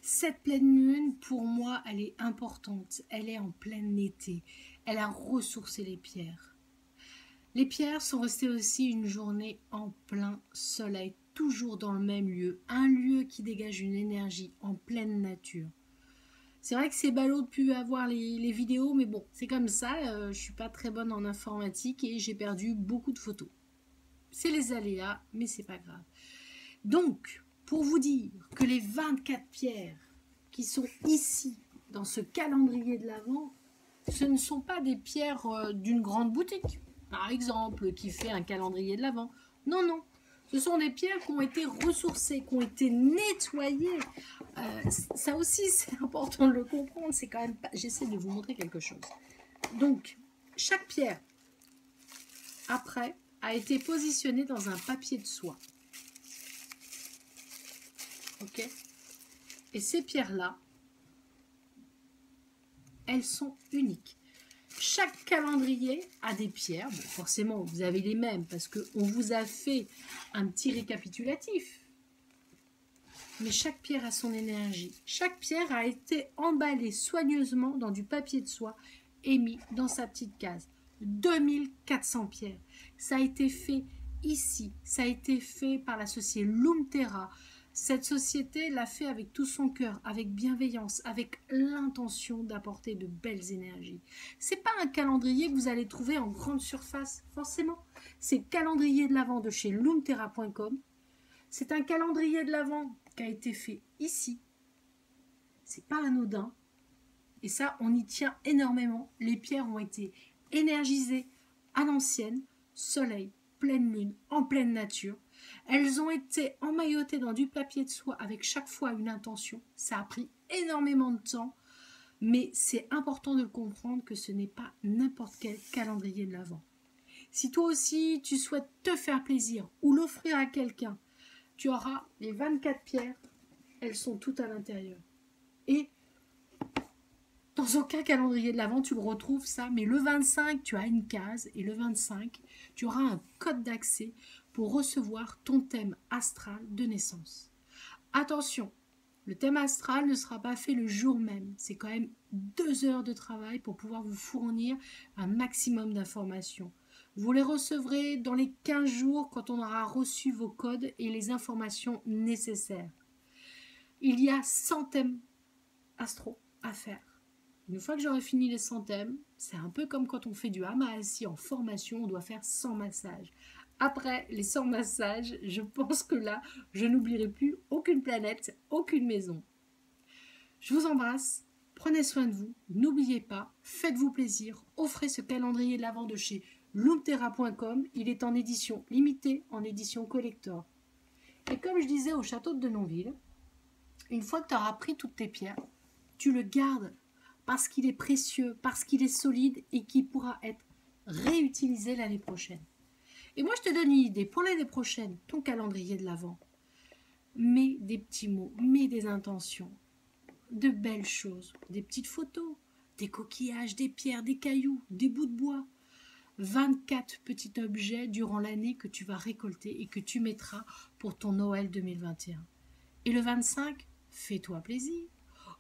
Cette pleine lune, pour moi, elle est importante. Elle est en plein été. Elle a ressourcé les pierres. Les pierres sont restées aussi une journée en plein soleil, toujours dans le même lieu. Un lieu qui dégage une énergie en pleine nature. C'est vrai que c'est ballot de plus avoir les vidéos, mais bon, c'est comme ça. Je suis pas très bonne en informatique et j'ai perdu beaucoup de photos. C'est les aléas, mais c'est pas grave. Donc, pour vous dire que les 24 pierres qui sont ici, dans ce calendrier de l'Avent, ce ne sont pas des pierres d'une grande boutique, par exemple, qui fait un calendrier de l'Avent. Non, non. Ce sont des pierres qui ont été ressourcées, qui ont été nettoyées. Ça aussi, c'est important de le comprendre. C'est quand même pas... J'essaie de vous montrer quelque chose. Donc, chaque pierre, après, a été positionnée dans un papier de soie. Ok ? Et ces pierres-là, elles sont uniques. Chaque calendrier a des pierres. Bon, forcément, vous avez les mêmes parce qu'on vous a fait un petit récapitulatif. Mais chaque pierre a son énergie. Chaque pierre a été emballée soigneusement dans du papier de soie et mis dans sa petite case. 2400 pierres. Ça a été fait ici. Ça a été fait par la société Lumterra. Cette société l'a fait avec tout son cœur, avec bienveillance, avec l'intention d'apporter de belles énergies. C'est pas un calendrier que vous allez trouver en grande surface, forcément. C'est le calendrier de l'Avent de chez lumterra.com. C'est un calendrier de l'Avent qui a été fait ici. C'est pas anodin. Et ça, on y tient énormément. Les pierres ont été énergisées à l'ancienne, soleil, pleine lune, en pleine nature. Elles ont été emmaillotées dans du papier de soie avec chaque fois une intention. Ça a pris énormément de temps, mais c'est important de le comprendre que ce n'est pas n'importe quel calendrier de l'Avent. Si toi aussi tu souhaites te faire plaisir ou l'offrir à quelqu'un, tu auras les 24 pierres, elles sont toutes à l'intérieur. Et dans aucun calendrier de l'Avent, tu le retrouves ça, mais le 25, tu as une case, et le 25, tu auras un code d'accès pour recevoir ton thème astral de naissance. Attention, le thème astral ne sera pas fait le jour même. C'est quand même 2 heures de travail pour pouvoir vous fournir un maximum d'informations. Vous les recevrez dans les 15 jours quand on aura reçu vos codes et les informations nécessaires. Il y a 100 thèmes astro à faire. Une fois que j'aurai fini les 100 thèmes, c'est un peu comme quand on fait du hama assis en formation, on doit faire 100 massages. Après les 100 massages, je pense que là, je n'oublierai plus aucune planète, aucune maison. Je vous embrasse, prenez soin de vous, n'oubliez pas, faites-vous plaisir, offrez ce calendrier de l'Avent de chez lumterra.com, il est en édition limitée, en édition collector. Et comme je disais au château de Denonville, une fois que tu auras pris toutes tes pierres, tu le gardes parce qu'il est précieux, parce qu'il est solide et qu'il pourra être réutilisé l'année prochaine. Et moi, je te donne une idée. Pour l'année prochaine, ton calendrier de l'Avent, mets des petits mots, mets des intentions, de belles choses, des petites photos, des coquillages, des pierres, des cailloux, des bouts de bois. 24 petits objets durant l'année que tu vas récolter et que tu mettras pour ton Noël 2021. Et le 25, fais-toi plaisir.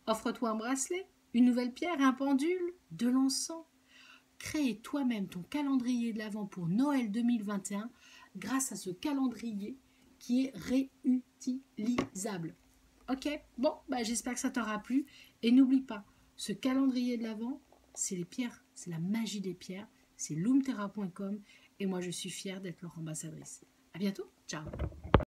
Offre-toi un bracelet, une nouvelle pierre, un pendule, de l'encens. Crée toi-même ton calendrier de l'Avent pour Noël 2021 grâce à ce calendrier qui est réutilisable. Ok, bon, j'espère que ça t'aura plu. Et n'oublie pas, ce calendrier de l'Avent, c'est les pierres, c'est la magie des pierres, c'est lumterra.com et moi je suis fière d'être leur ambassadrice. À bientôt, ciao.